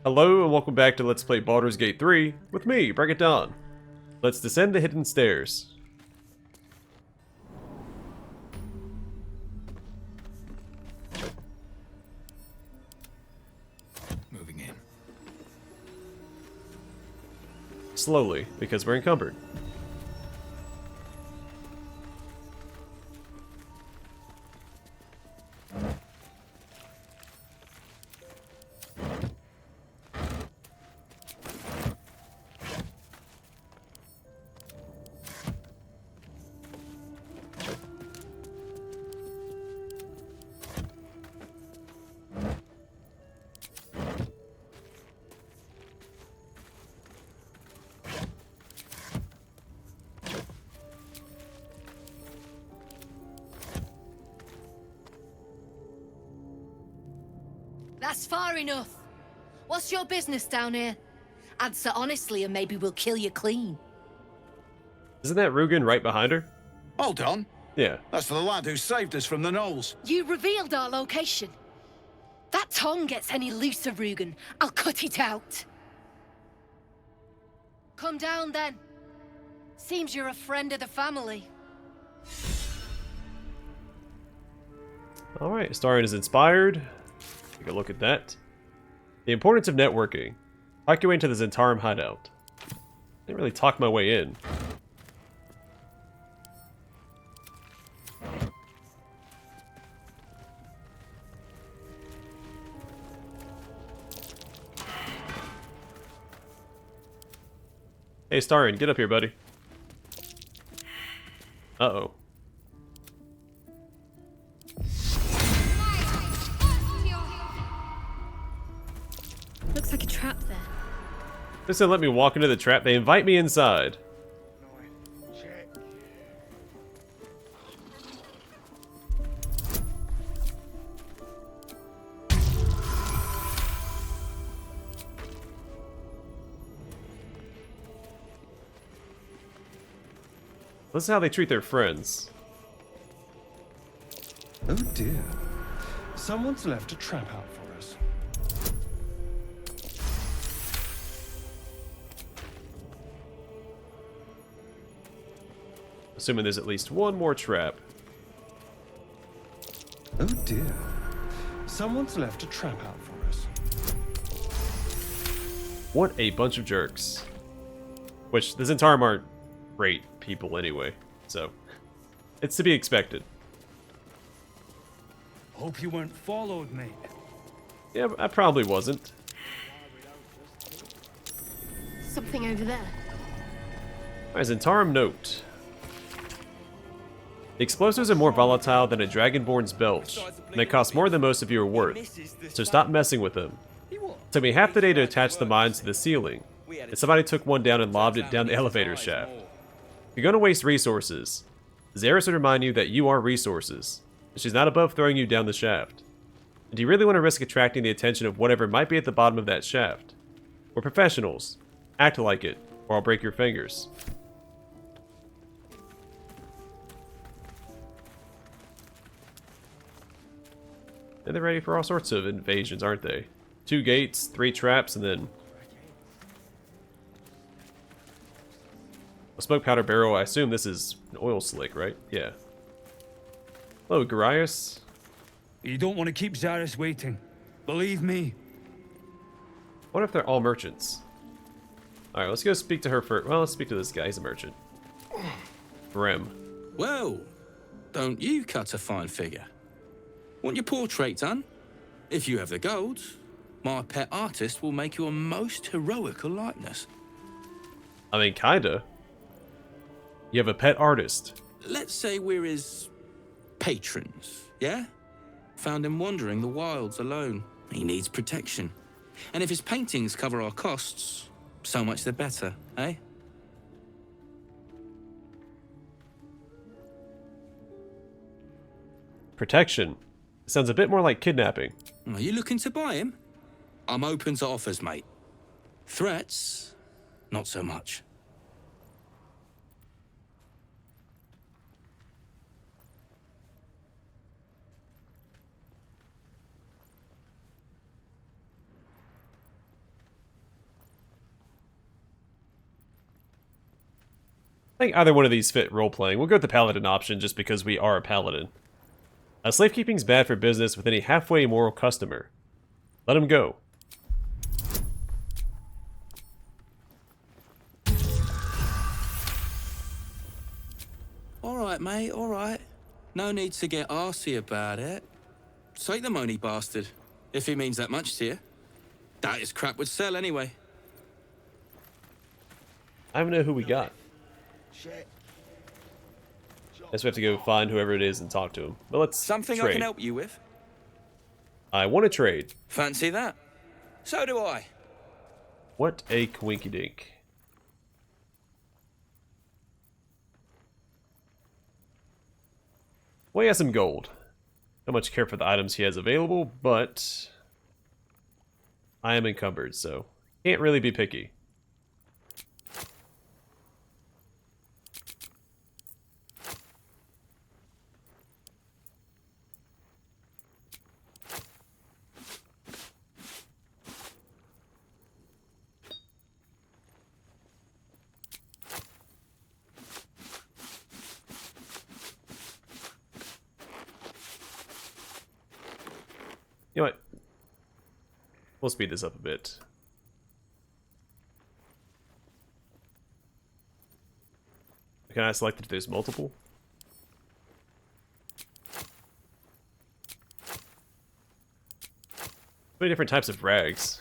Hello and welcome back to Let's Play Baldur's Gate 3 with me, Break It Down. Let's descend the hidden stairs. Moving in. Slowly, because we're encumbered. That's far enough. What's your business down here? Answer honestly and maybe we'll kill you clean. Isn't that Rugen right behind her? Hold on. Yeah. That's the lad who saved us from the gnolls. You revealed our location. That tongue gets any looser, Rugen, I'll cut it out. Come down then. Seems you're a friend of the family. Alright, Astarion is inspired. Take a look at that. The importance of networking. Talk your way into the Zhentarim hideout. Didn't really talk my way in. Hey, Astarion, get up here, buddy. Uh-oh. Looks like a trap there. Just to let me walk into the trap, they invite me inside. This is how they treat their friends. Oh dear. Someone's left a trap out for us. Assuming there's at least one more trap. Oh dear. Someone's left a trap out for us. What a bunch of jerks. Which, the Zhentarim aren't great people anyway, so it's to be expected. Hope you weren't followed, mate. Yeah, I probably wasn't. Something over there. Alright, Zhentarim note. The explosives are more volatile than a Dragonborn's belch, and they cost more than most of you are worth, so stop messing with them. It took me half the day to attach the mines to the ceiling, and somebody took one down and lobbed it down the elevator shaft. If you're going to waste resources, Zaris would remind you that you are resources, and she's not above throwing you down the shaft. And do you really want to risk attracting the attention of whatever might be at the bottom of that shaft? We're professionals. Act like it, or I'll break your fingers. And they're ready for all sorts of invasions, aren't they? 2 gates, 3 traps, and then a smoke powder barrel. I assume this is an oil slick, right? Yeah. Hello, Garius. You don't want to keep Zaris waiting. Believe me. What if they're all merchants? Alright, let's go speak to her first. Well, let's speak to this guy. He's a merchant. Rem. Well, don't you cut a fine figure? Want your portrait done? If you have the gold, my pet artist will make you a most heroical likeness. I mean, kinda. You have a pet artist. Let's say we're his patrons, yeah? Found him wandering the wilds alone. He needs protection. And if his paintings cover our costs, so much the better, eh? Protection. Sounds a bit more like kidnapping. Are you looking to buy him? I'm open to offers, mate. Threats? Not so much. think either one of these fit role-playing. We'll go with the paladin option just because we are a paladin. Slavekeeping's bad for business with any halfway immoral customer. Let him go. All right, mate, all right. No need to get arsey about it. Take the money, bastard, if he means that much to you. That is crap would sell anyway. I don't know who we got. Guess we have to go find whoever it is and talk to him. But let's Something trade. I can help you with? I want to trade. Fancy that? So do I. What a coinky-dink. Well, he has some gold. Not much care for the items he has available, but I am encumbered, so can't really be picky. You know what? We'll speed this up a bit. Can I select if there's multiple? Many different types of rags.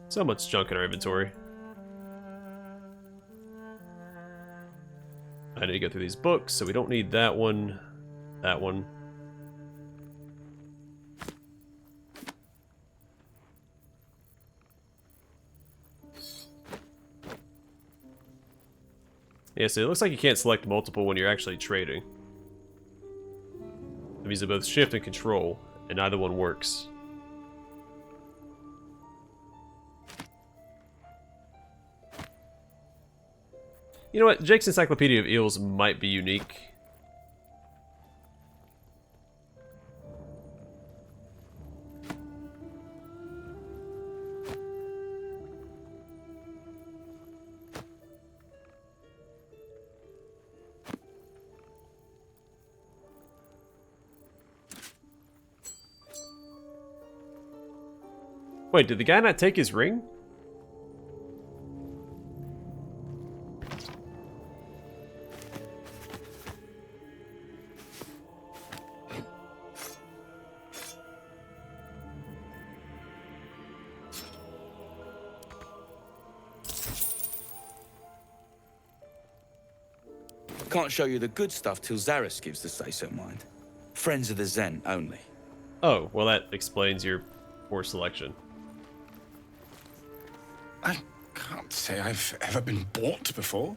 So much junk in our inventory. I need to go through these books, so we don't need that one. That one. Yeah, so it looks like you can't select multiple when you're actually trading. It means both shift and control, and neither one works. You know what? Jake's Encyclopedia of Eels might be unique. Wait, did the guy not take his ring? Can't show you the good stuff till Zaris gives the say-so, mind. Friends of the Zen only. Oh, well that explains your poor selection. I can't say I've ever been bought before.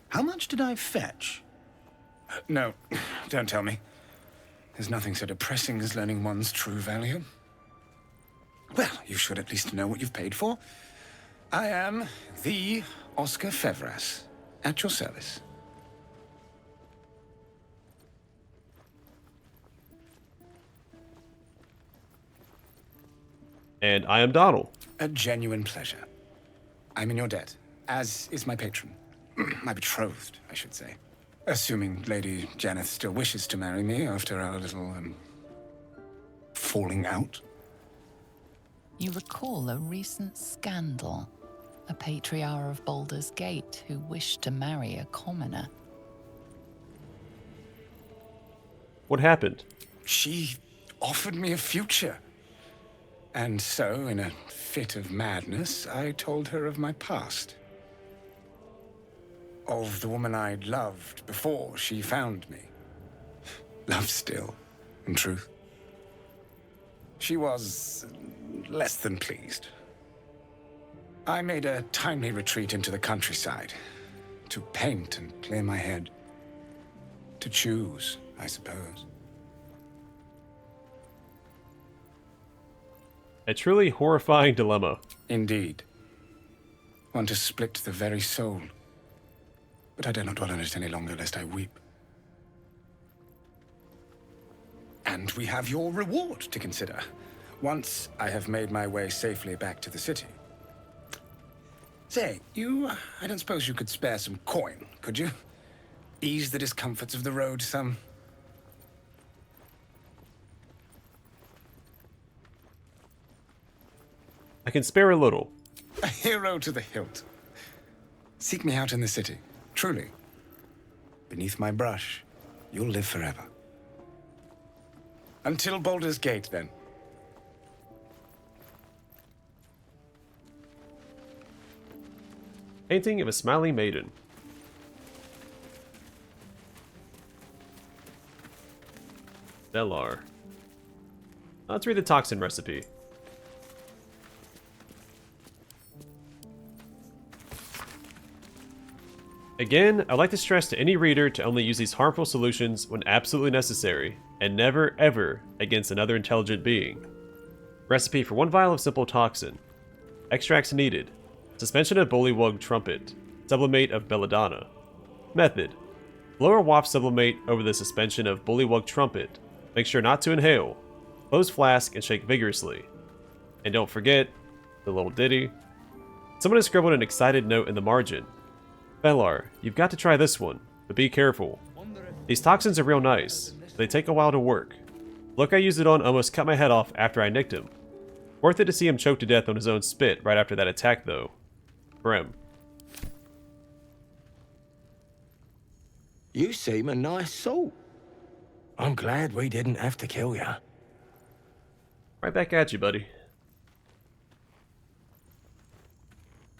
How much did I fetch? No, don't tell me. There's nothing so depressing as learning one's true value. Well, you should at least know what you've paid for. I am the Oscar Fevras, at your service. And I am Donald. A genuine pleasure. I'm in your debt, as is my patron. My betrothed, I should say. Assuming Lady Janeth still wishes to marry me after our little, falling out. You recall a recent scandal. A patriarch of Baldur's Gate who wished to marry a commoner. What happened? She offered me a future. And so, in a fit of madness, I told her of my past. Of the woman I'd loved before she found me. Love still, in truth. She was less than pleased. I made a timely retreat into the countryside. To paint and clear my head. To choose, I suppose. A truly horrifying dilemma. Indeed. One to split the very soul. But I dare not dwell on it any longer, lest I weep. And we have your reward to consider, once I have made my way safely back to the city. Say, I don't suppose you could spare some coin, could you? Ease the discomforts of the road some. I can spare a little. A hero to the hilt. Seek me out in the city, truly. Beneath my brush, you'll live forever. Until Baldur's Gate, then. Painting of a smiling maiden. Velar. Let's read the toxin recipe. Again, I'd like to stress to any reader to only use these harmful solutions when absolutely necessary, and never, ever against another intelligent being. Recipe for 1 vial of simple toxin. Extracts needed. Suspension of bullywug trumpet. Sublimate of belladonna. Method. Blow or waft sublimate over the suspension of bullywug trumpet. Make sure not to inhale. Close flask and shake vigorously. And don't forget the little ditty. Someone has scribbled an excited note in the margin. Velar, you've got to try this one, but be careful. These toxins are real nice, but they take a while to work. Look I used it on almost cut my head off after I nicked him. Worth it to see him choke to death on his own spit right after that attack though. Grim. You seem a nice sort. I'm glad we didn't have to kill you. Right back at you, buddy.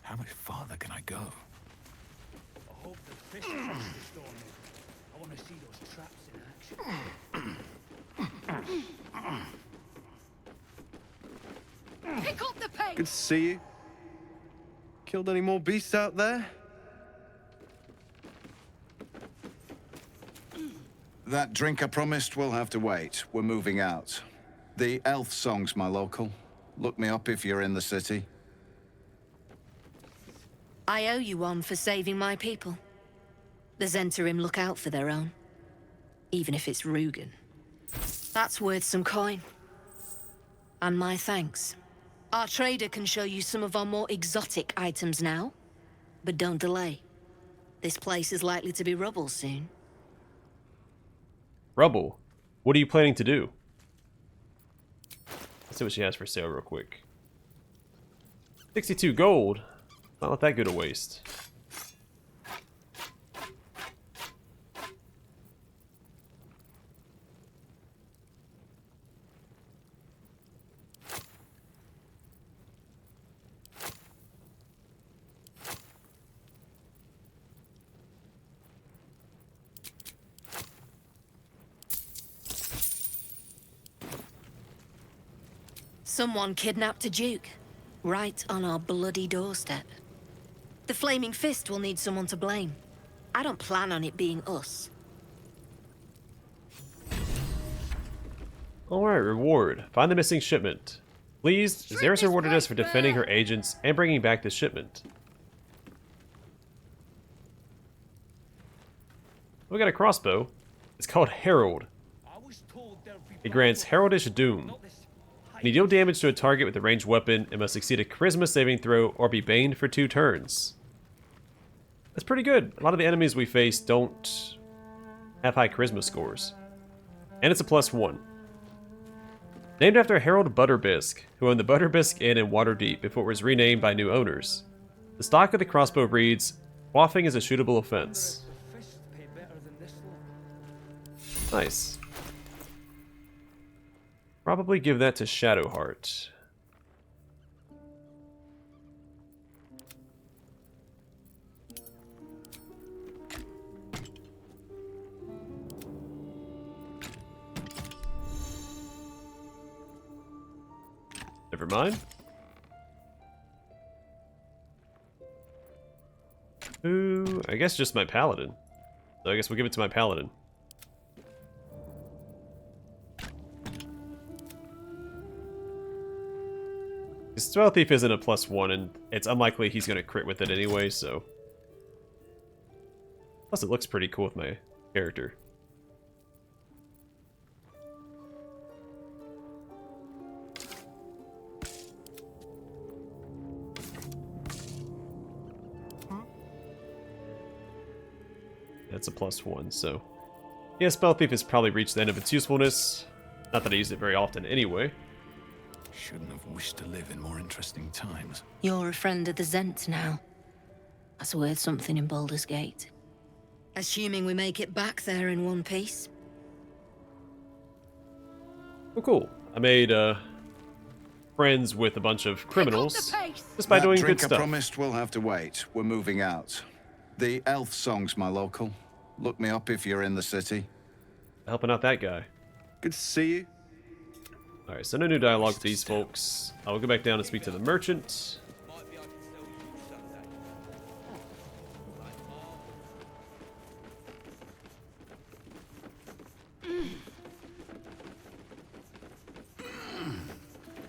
How much farther can I go? I hope the fish traps the storm. I want to see those traps in action. Pick up the pace! Good to see you. Killed any more beasts out there? That drink I promised will have to wait. We're moving out. The elf song's my local. Look me up if you're in the city. I owe you one for saving my people. The Zhentarim look out for their own. Even if it's Rugen. That's worth some coin. And my thanks. Our trader can show you some of our more exotic items now. But don't delay. This place is likely to be rubble soon. Rubble. What are you planning to do? Let's see what she has for sale real quick. 62 gold. Not let that go to waste. Someone kidnapped a duke. Right on our bloody doorstep. The Flaming Fist will need someone to blame. I don't plan on it being us. Alright, reward. Find the missing shipment. Please, Zaris rewarded us for defending her agents and bringing back the shipment. We got a crossbow. It's called Herald. It grants Heraldish Doom. When you deal damage to a target with a ranged weapon, it must succeed a charisma saving throw or be baned for 2 turns. That's pretty good. A lot of the enemies we face don't have high charisma scores. And it's a +1. Named after Harold Butterbisk, who owned the Butterbisk Inn in Waterdeep before it was renamed by new owners. The stock of the crossbow reads, "Quaffing is a shootable offense." Nice. Probably give that to Shadowheart. Never mind. Ooh, I guess just my paladin. So I guess we'll give it to my paladin. Spell Thief isn't a +1, and it's unlikely he's going to crit with it anyway, so... Plus, it looks pretty cool with my character. That's a +1, so... Yeah, Spell Thief has probably reached the end of its usefulness. Not that I use it very often anyway. Shouldn't have wished to live in more interesting times. You're a friend of the Zhent now. That's worth something in Baldur's Gate. Assuming we make it back there in one piece. Oh, cool. I made, friends with a bunch of criminals just by That doing drink good I stuff. promised will have to wait. We're moving out. The elf song's my local. Look me up if you're in the city. Helping out that guy. Good to see you. Alright, so no new dialogue with these folks. I will go back down and speak to the merchant.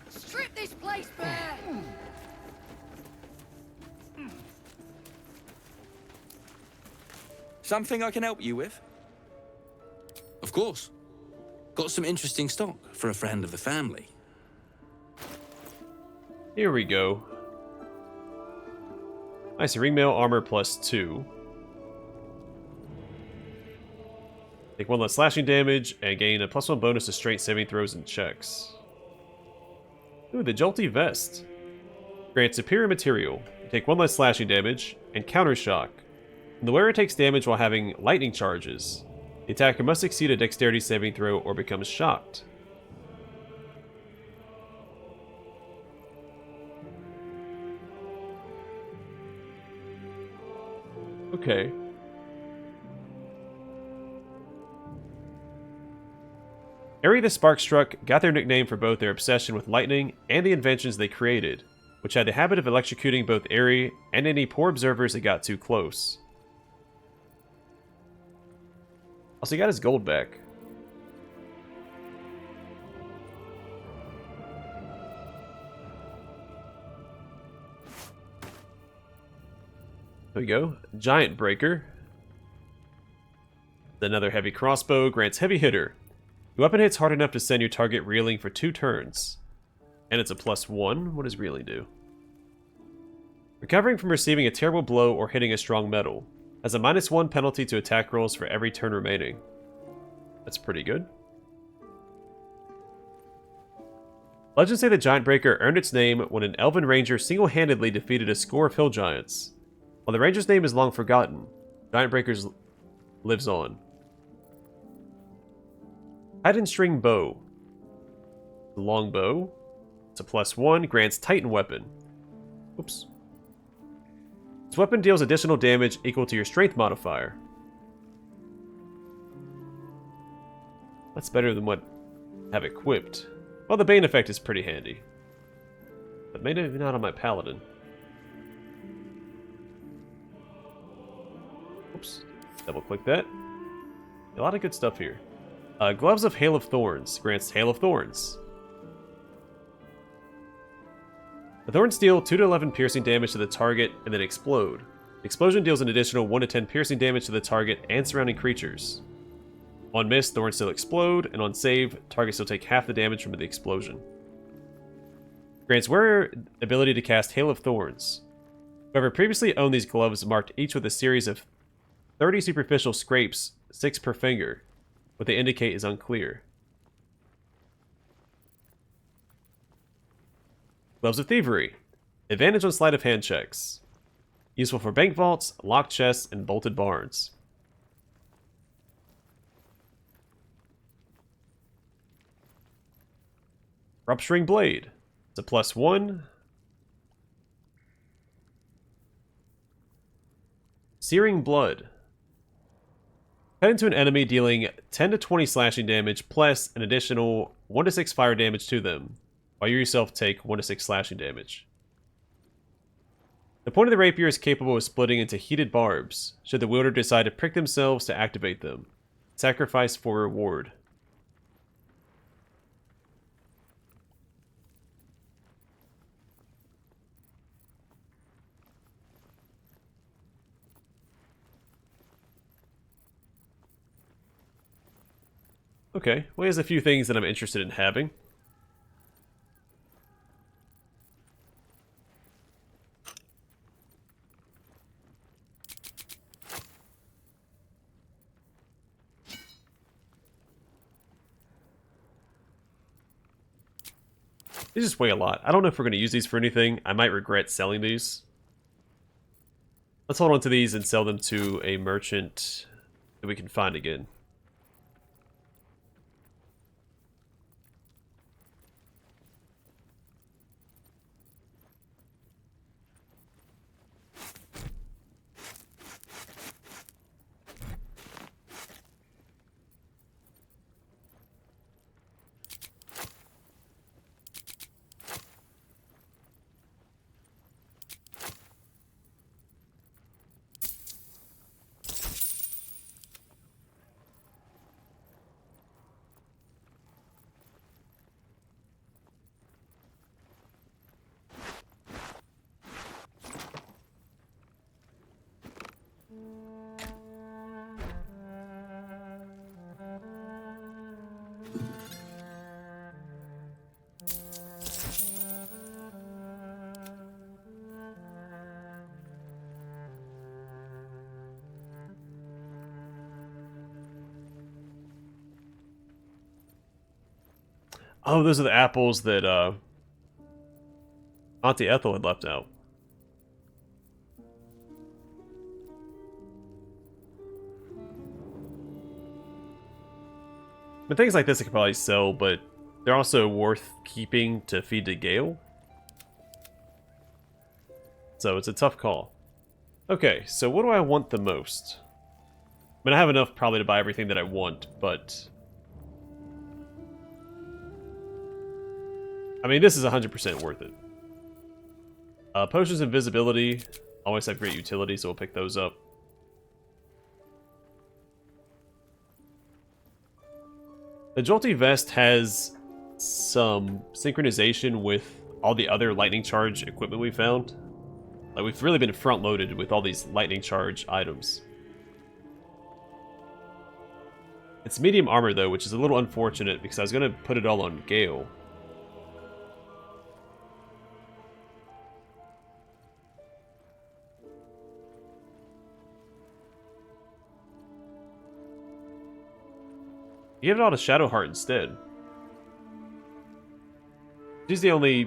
Strip this place bare! Something I can help you with? Of course. Got some interesting stock for a friend of the family. Here we go. Nice, ringmail armor +2. Take 1 less slashing damage and gain a +1 bonus to strength saving throws and checks. Ooh, the Jolty Vest. Grants superior material. Take 1 less slashing damage and counter shock. And the wearer takes damage while having lightning charges. The attacker must succeed a dexterity saving throw or becomes shocked. Okay. Eri the Sparkstruck got their nickname for both their obsession with lightning and the inventions they created, which had the habit of electrocuting both Eri and any poor observers that got too close. Also, he got his gold back. There we go. Giant Breaker. Another heavy crossbow grants heavy hitter. The weapon hits hard enough to send your target reeling for 2 turns. And it's a +1. What does reeling do? Recovering from receiving a terrible blow or hitting a strong metal. Has a -1 penalty to attack rolls for every turn remaining. That's pretty good. Legends say the Giant Breaker earned its name when an elven ranger single-handedly defeated a score of hill giants. While the ranger's name is long forgotten, Giant Breaker lives on. Titan String Bow. The long bow. It's a +1, grants Titan Weapon. Oops. This weapon deals additional damage equal to your strength modifier. That's better than what I have equipped. Well, the Bane effect is pretty handy. But maybe not on my Paladin. Oops. Double click that. A lot of good stuff here. Gloves of Hail of Thorns. Grants Hail of Thorns. The thorns deal 2 to 11 piercing damage to the target and then explode. The explosion deals an additional 1 to 10 piercing damage to the target and surrounding creatures. On miss, thorns still explode, and on save, targets still take half the damage from the explosion. Grants wearer ability to cast Hail of Thorns. Whoever previously owned these gloves marked each with a series of 30 superficial scrapes, 6 per finger. What they indicate is unclear. Gloves of Thievery. Advantage on sleight of hand checks. Useful for bank vaults, locked chests, and bolted barns. Rupturing Blade. It's a +1. Searing Blood. Cut into an enemy, dealing 10 to 20 slashing damage, plus an additional 1 to 6 fire damage to them, while you yourself take 1 to 6 slashing damage. The point of the rapier is capable of splitting into heated barbs, should the wielder decide to prick themselves to activate them. Sacrifice for reward. Okay, well, here's a few things that I'm interested in having. These just weigh a lot. I don't know if we're going to use these for anything. I might regret selling these. Let's hold on to these and sell them to a merchant that we can find again. Oh, those are the apples that Auntie Ethel had left out. But things like this I could probably sell, but they're also worth keeping to feed to Gale. So it's a tough call. Okay, so what do I want the most? I mean, I have enough probably to buy everything that I want, but... I mean, this is 100% worth it. Potions of Invisibility always have great utility, so we'll pick those up. The Jolty Vest has some synchronization with all the other lightning charge equipment we found. Like, we've really been front-loaded with all these lightning charge items. It's medium armor, though, which is a little unfortunate because I was going to put it all on Gale. Give it all to Shadowheart instead. She's the only...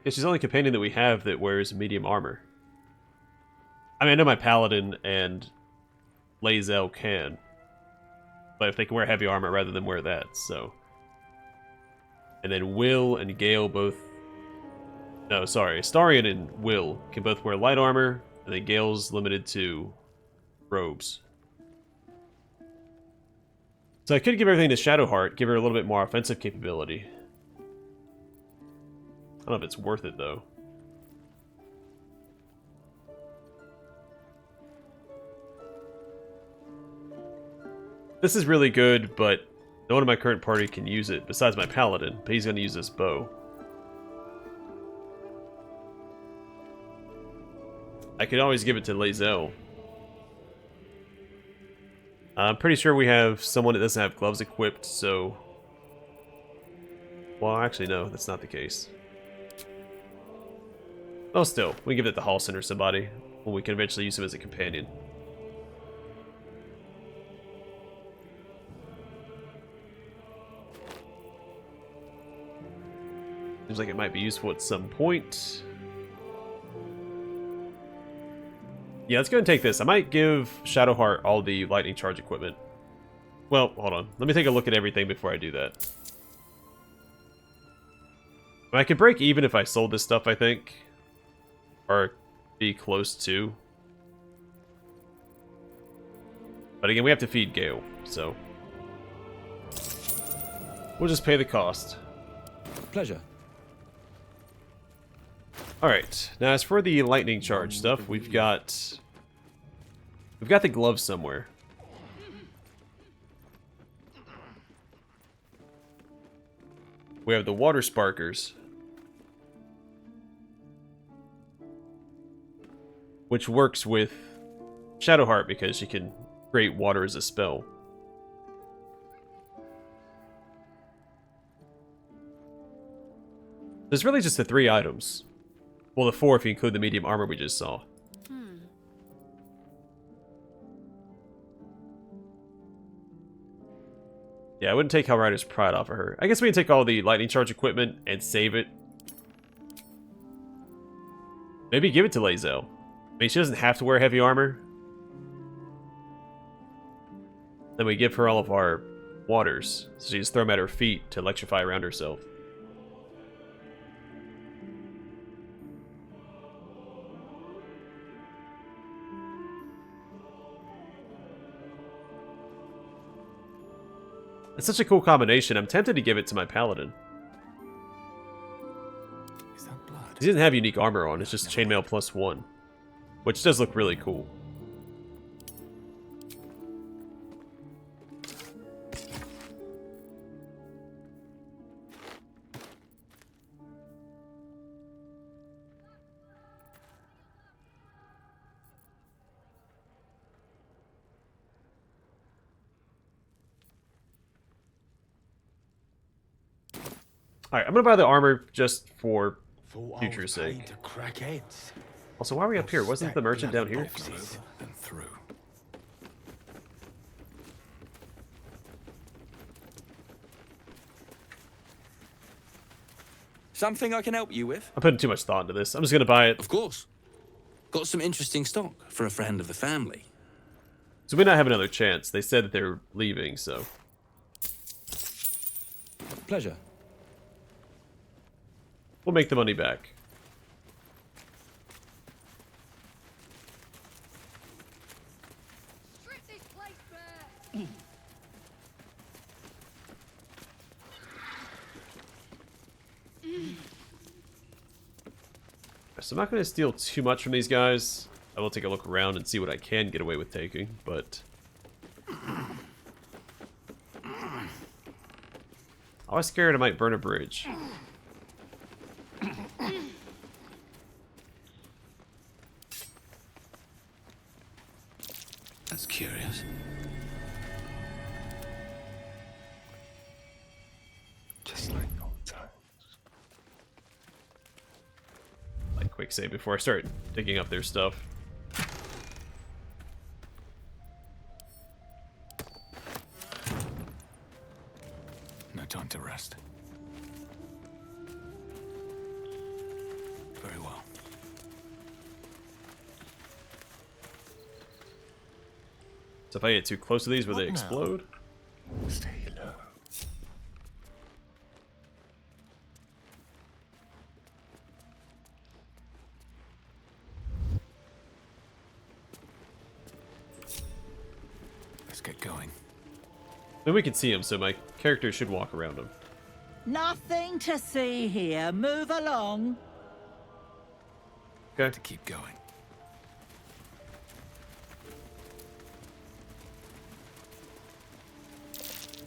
Yeah, she's the only companion that we have that wears medium armor. I mean, I know my Paladin and Lae'zel can. But if they can wear heavy armor rather than wear that, so... And then Will and Gale both... No, sorry. Astarion and Will can both wear light armor, and then Gale's limited to robes. So I could give everything to Shadowheart, give her a little bit more offensive capability. I don't know if it's worth it, though. This is really good, but no one in my current party can use it, besides my Paladin, but he's going to use this bow. I could always give it to Lae'zel. I'm pretty sure we have someone that doesn't have gloves equipped, so... Well, actually, no, that's not the case. Oh, still, we can give it to Halsin or somebody, when we can eventually use him as a companion. Seems like it might be useful at some point. Yeah, let's go and take this. I might give Shadowheart all the lightning charge equipment. Well, hold on. Let me take a look at everything before I do that. I could break even if I sold this stuff, I think. Or be close to. But again, we have to feed Gale, so... We'll just pay the cost. Pleasure. Alright, now as for the lightning charge stuff, we've got the gloves somewhere. We have the water sparkers, which works with Shadowheart because she can create water as a spell. There's really just the 3 items. Well, the 4 if you include the medium armor we just saw. Yeah, I wouldn't take Hellrider's Pride off of her. I guess we can take all the lightning charge equipment and save it. Maybe give it to Lae'zel. I mean, she doesn't have to wear heavy armor. Then we give her all of our waters, so she just throw them at her feet to electrify around herself. It's such a cool combination. I'm tempted to give it to my paladin. Is that blood? He doesn't have unique armor on, it's just chainmail +1. Which does look really cool. Alright, I'm gonna buy the armor just for future's sake. To crack heads. Also, why are we up here? Wasn't the merchant down here? And through. Something I can help you with? I'm putting too much thought into this. I'm just gonna buy it. Of course. Got some interesting stock for a friend of the family. So we not have another chance. They said that they're leaving, so. Pleasure. We'll make the money back. Strip this place bare! So I'm not going to steal too much from these guys. I will take a look around and see what I can get away with taking, but... I was scared I might burn a bridge. That's curious. Just like old times. Like, quick save before I start digging up their stuff. No time to rest. Very well. So if I get too close to these, will they What now? explode? Stay low. Let's get going. Then we can see them, so my character should walk around them. Nothing to see here. Move along. Okay. To keep going.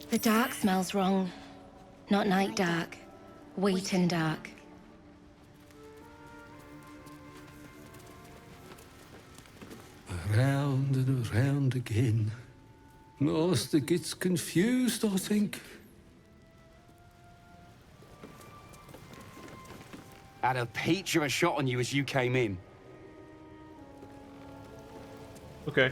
The dark smells wrong. Not night dark. Wheaten dark. Around and around again. Master gets confused, I think. Had a peach of a shot on you as you came in. Okay.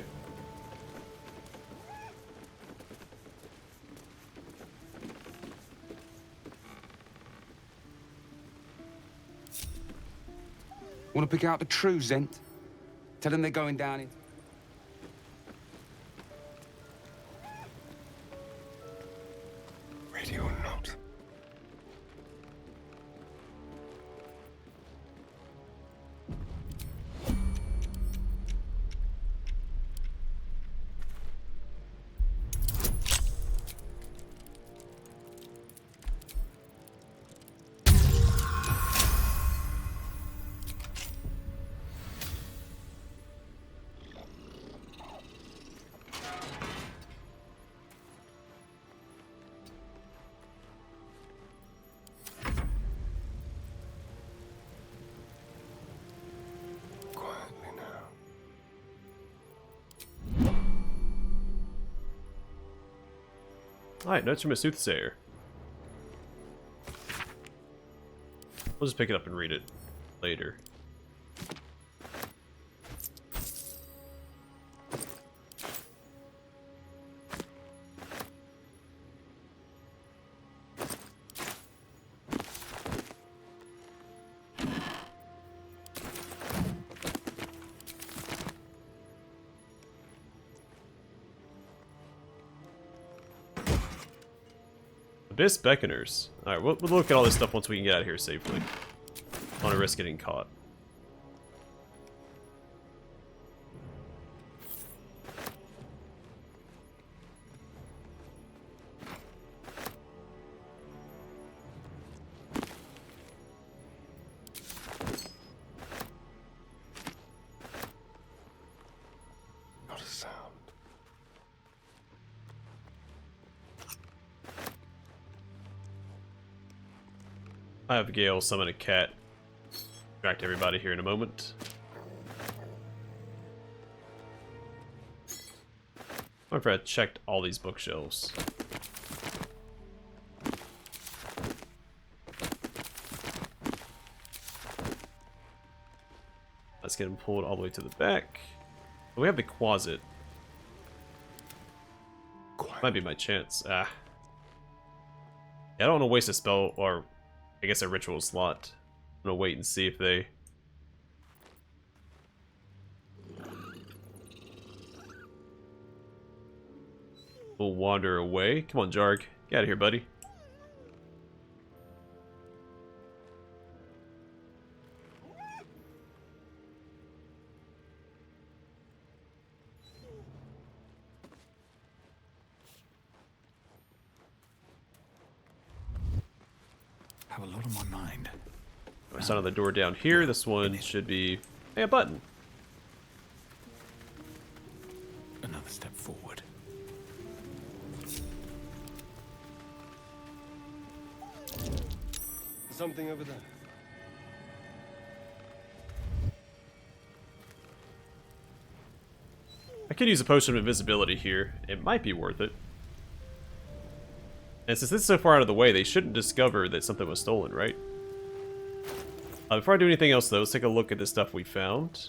Want to pick out the true Zhent? Tell them they're going down in... Ready or not. Quietly now. Alright, notes from a soothsayer. We'll just pick it up and read it later. Abyss Beckoners. Alright, we'll look at all this stuff once we can get out of here safely. I don't want to risk getting caught. Not a sound. I have Gale summon a cat. Distract everybody here in a moment. I wonder if I checked all these bookshelves. Let's get him pulled all the way to the back. Oh, we have the closet. Might be my chance. Ah. Yeah, I don't want to waste a spell or I guess a ritual slot. I'm gonna wait and see if they... will wander away. Come on, Jarg. Get out of here, buddy. Have a lot on my mind. I saw another door down here. This one should be a button. Another step forward. Something over there. I could use a potion of invisibility here. It might be worth it. And since this is so far out of the way, they shouldn't discover that something was stolen, right? Before I do anything else, though, let's take a look at the stuff we found.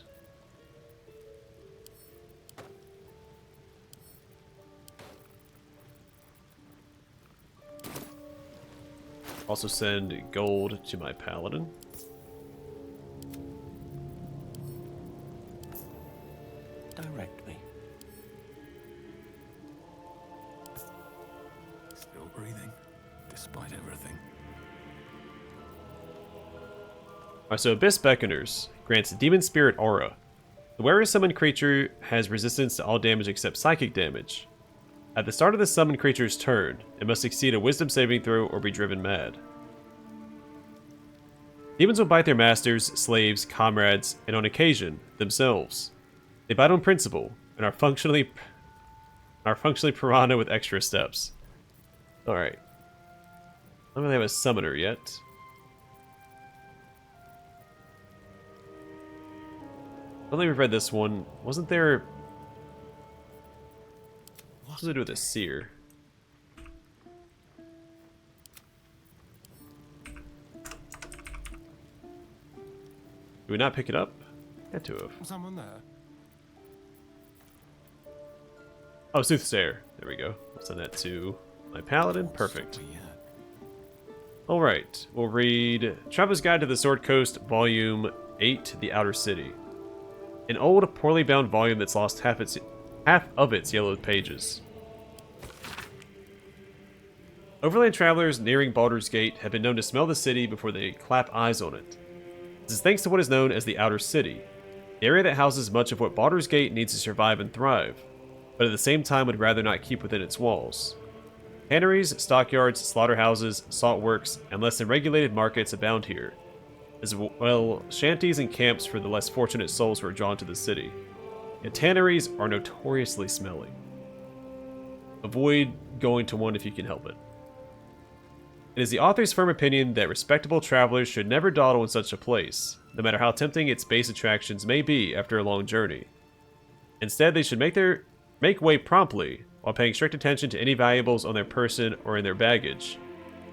Also send gold to my paladin. Direct me. Still breathing, despite everything. Alright, so Abyss Beckoners grants Demon Spirit Aura. The wearer summoned creature has resistance to all damage except psychic damage. At the start of the summoned creature's turn, it must succeed a wisdom saving throw or be driven mad. Demons will bite their masters, slaves, comrades, and on occasion, themselves. They bite on principle, and are functionally piranha with extra steps. Alright. I don't really have a summoner yet. I don't think we've read this one. Wasn't there... What does it do with a seer? Do we not pick it up? Had to have. Someone there. Oh, Soothsayer. There we go. I'll send that to my paladin. Perfect. Alright, we'll read Traveler's Guide to the Sword Coast, Volume 8, The Outer City. An old, poorly bound volume that's lost half of its yellowed pages. Overland travelers nearing Baldur's Gate have been known to smell the city before they clap eyes on it. This is thanks to what is known as the Outer City, the area that houses much of what Baldur's Gate needs to survive and thrive, but at the same time would rather not keep within its walls. Canneries, stockyards, slaughterhouses, saltworks, and less than regulated markets abound here, as well shanties and camps for the less fortunate souls who are drawn to the city. Yet tanneries are notoriously smelly. Avoid going to one if you can help it. It is the author's firm opinion that respectable travelers should never dawdle in such a place, no matter how tempting its base attractions may be after a long journey. Instead, they should make way promptly, while paying strict attention to any valuables on their person or in their baggage.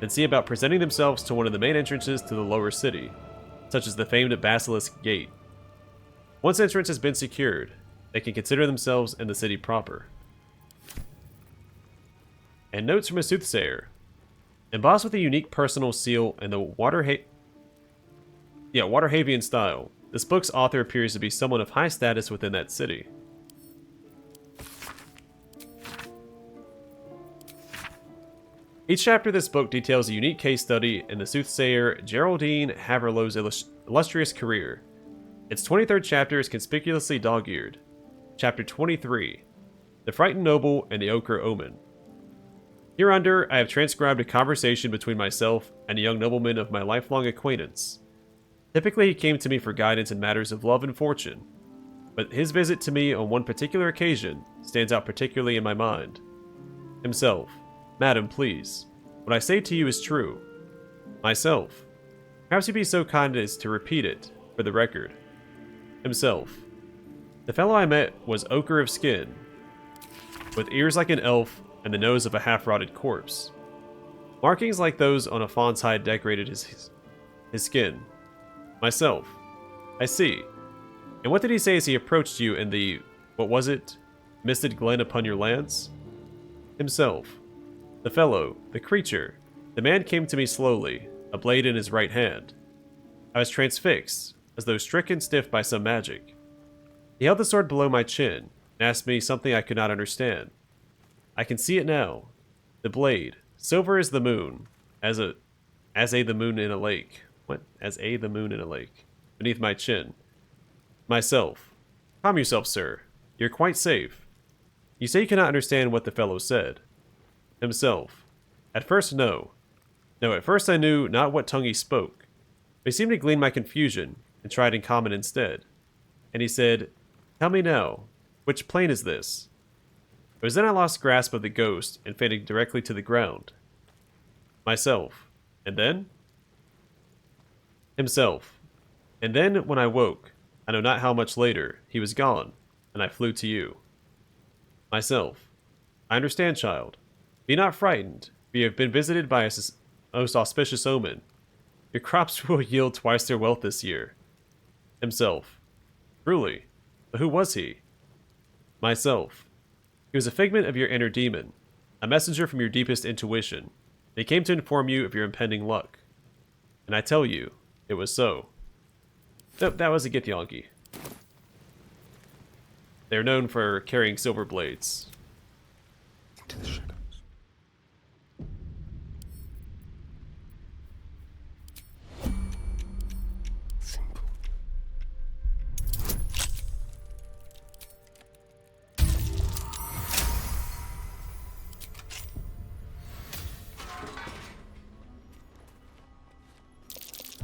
then see about presenting themselves to one of the main entrances to the lower city, such as the famed Basilisk Gate. Once entrance has been secured, they can consider themselves in the city proper. And notes from a soothsayer. Embossed with a unique personal seal in the Waterhavian style, this book's author appears to be someone of high status within that city. Each chapter of this book details a unique case study in the soothsayer Geraldine Haverlow's illustrious career. Its 23rd chapter is conspicuously dog-eared. Chapter 23, The Frightened Noble and the Ochre Omen. Hereunder, I have transcribed a conversation between myself and a young nobleman of my lifelong acquaintance. Typically, he came to me for guidance in matters of love and fortune, but his visit to me on one particular occasion stands out particularly in my mind. Himself. Madam, please. What I say to you is true. Myself. Perhaps you'd be so kind as to repeat it, for the record. Himself. The fellow I met was ochre of skin, with ears like an elf and the nose of a half-rotted corpse. Markings like those on a fawn's hide decorated his skin. Myself. I see. And what did he say as he approached you in the, what was it, misted glen upon your lance? Himself. The fellow, the creature, the man came to me slowly, a blade in his right hand. I was transfixed, as though stricken stiff by some magic. He held the sword below my chin, and asked me something I could not understand. I can see it now. The blade, silver as the moon, as the moon in a lake. What? As the moon in a lake. Beneath my chin. Myself. Calm yourself, sir. You're quite safe. You say you cannot understand what the fellow said. Himself. At first, no. No, at first I knew not what tongue he spoke. But he seemed to glean my confusion, and tried in common instead. And he said, Tell me now, which plane is this? It was then I lost grasp of the ghost and faded directly to the ground. Myself. And then? Himself. And then, when I woke, I know not how much later, he was gone, and I flew to you. Myself. I understand, child. Be not frightened, for you have been visited by a most auspicious omen. Your crops will yield twice their wealth this year. Himself. Truly. But who was he? Myself. He was a figment of your inner demon, a messenger from your deepest intuition. They came to inform you of your impending luck. And I tell you, it was so. Nope, that was a Githyanki. They're known for carrying silver blades. Into the shadows. Simple.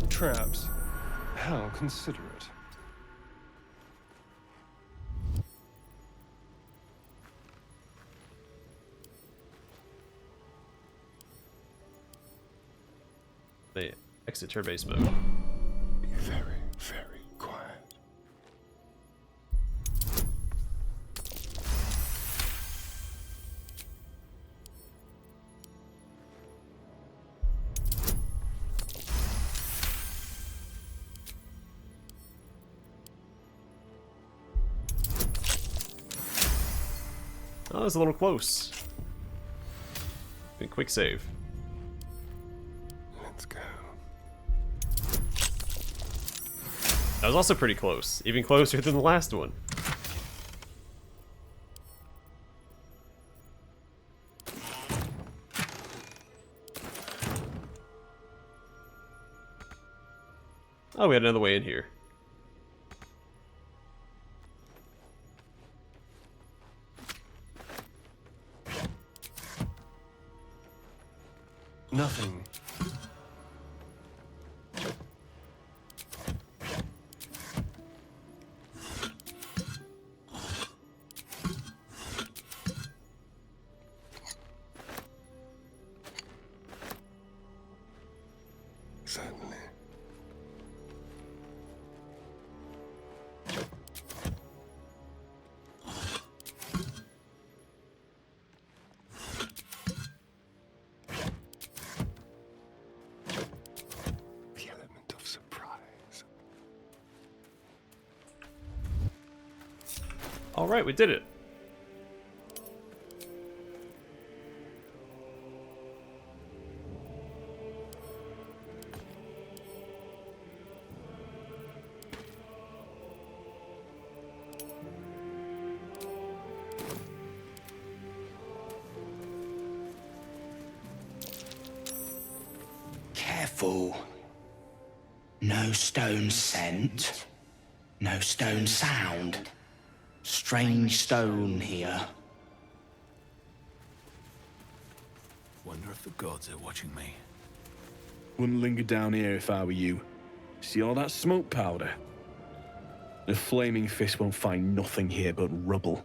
Traps. How considerate. They exit turn-based mode. Be very, very quiet. Oh, that was a little close. Good quick save. Let's go. That was also pretty close. Even closer than the last one. Oh, we had another way in here. Nothing. Certainly. Alright, we did it. Careful. No stone scent. No stone sound. Strange stone here. Wonder if the gods are watching me. Wouldn't linger down here if I were you. See all that smoke powder? The flaming fist won't find nothing here but rubble.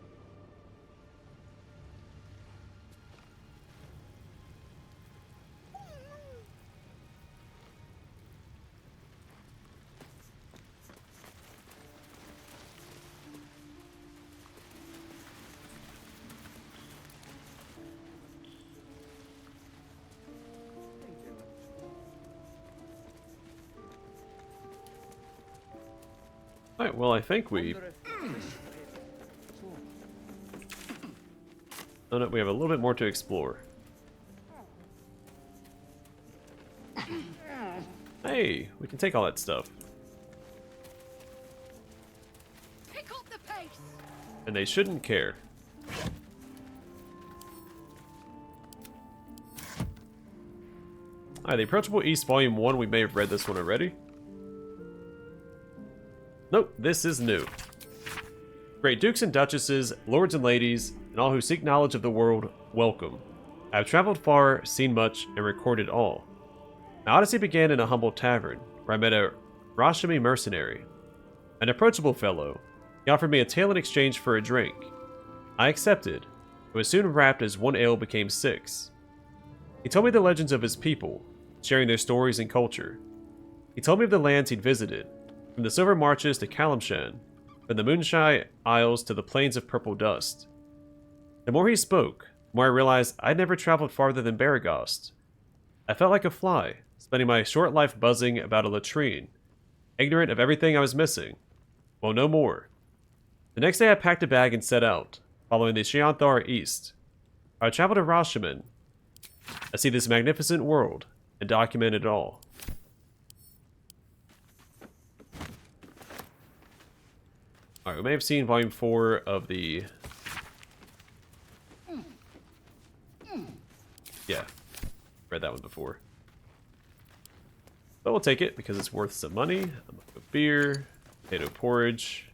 Alright, well, I think we... Oh no, we have a little bit more to explore. Hey, we can take all that stuff. Pick up the pace. And they shouldn't care. Alright, The Approachable East Volume 1, we may have read this one already. Nope, this is new. Great dukes and duchesses, lords and ladies, and all who seek knowledge of the world, welcome. I have traveled far, seen much, and recorded all. My odyssey began in a humble tavern, where I met a Rashami mercenary. An approachable fellow. He offered me a tale in exchange for a drink. I accepted, and was soon wrapped as one ale became 6. He told me the legends of his people, sharing their stories and culture. He told me of the lands he'd visited, from the Silver Marches to Kalimshan, from the Moonshine Isles to the Plains of Purple Dust. The more he spoke, the more I realized I'd never traveled farther than Baragost. I felt like a fly, spending my short life buzzing about a latrine, ignorant of everything I was missing. Well, no more. The next day I packed a bag and set out, following the Zhentarim east. I traveled to Rashomon. I see this magnificent world, and document it all. Alright, we may have seen Volume 4 of the... Yeah, read that one before. But we'll take it because it's worth some money. A beer, potato porridge.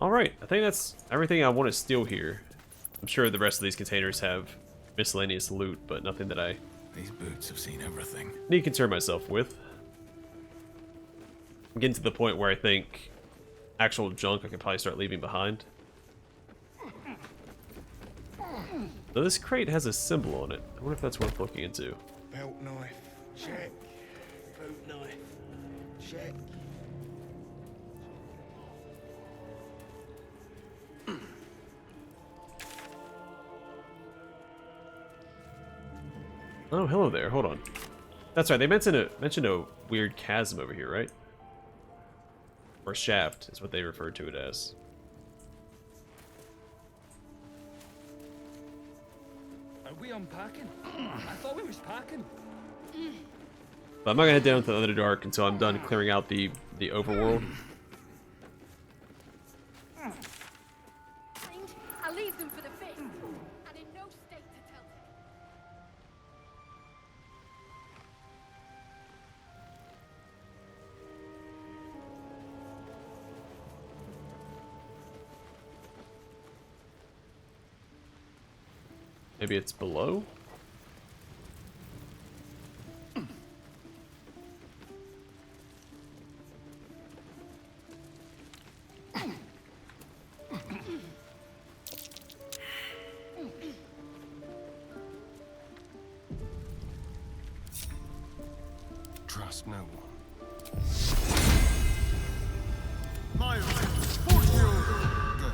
Alright, I think that's everything I want to steal here. I'm sure the rest of these containers have miscellaneous loot, but nothing that I These boots have seen everything. need to concern myself with. I'm getting to the point where I think actual junk I can probably start leaving behind. So this crate has a symbol on it. I wonder if that's worth looking into. Belt knife, check. Boot knife, check. Oh, hello there. Hold on. That's right. They mentioned a weird chasm over here, right? Or shaft is what they referred to it as. Are we unpacking? I thought we was packing. But I'm not gonna head down to the Underdark until I'm done clearing out the overworld. I leave them for the fit, and in no state to tell them. Maybe it's below? trust no one. Miles, force your good.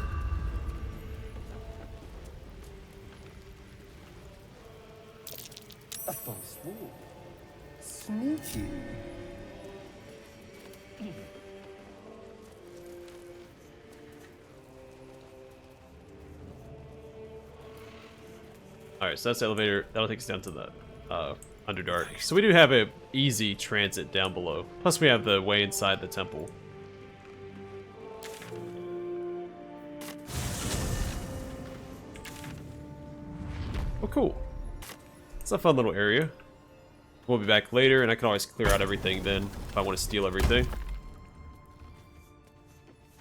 A false wall. Sneaky. Alright, so that's the elevator. That'll take us down to the Underdark. So we do have a easy transit down below. Plus we have the way inside the temple. Oh, cool. It's a fun little area. We'll be back later, and I can always clear out everything then if I want to steal everything.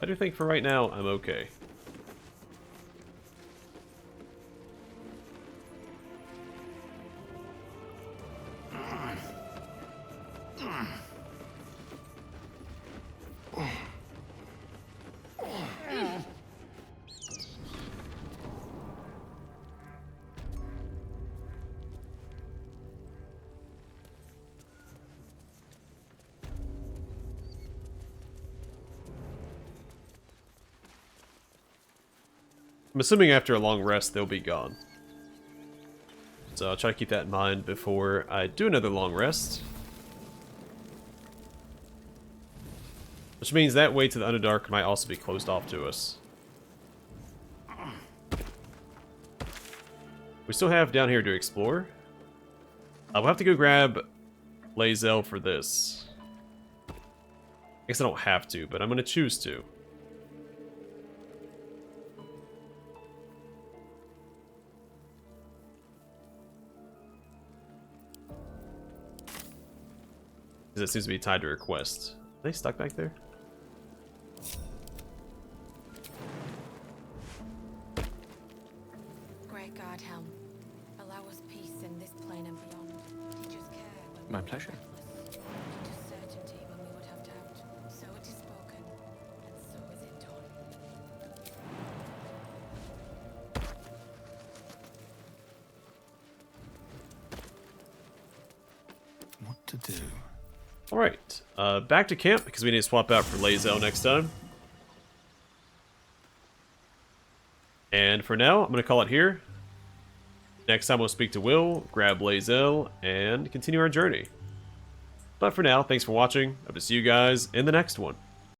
I do think for right now, I'm okay. I'm assuming after a long rest, they'll be gone. So I'll try to keep that in mind before I do another long rest. Which means that way to the Underdark might also be closed off to us. We still have down here to explore. We'll have to go grab Lae'zel for this. I guess I don't have to, but I'm going to choose to. Because it seems to be tied to her quest. Are they stuck back there? Great God, Helm. Allow us peace in this plane and beyond. Teach us care when My pleasure. teach us certainty when we would have doubt. So it is spoken, and so is it done. What to do? Alright, back to camp because we need to swap out for Lae'zel next time. And for now, I'm going to call it here. Next time we'll speak to Will, grab Lae'zel, and continue our journey. But for now, thanks for watching. Hope to see you guys in the next one.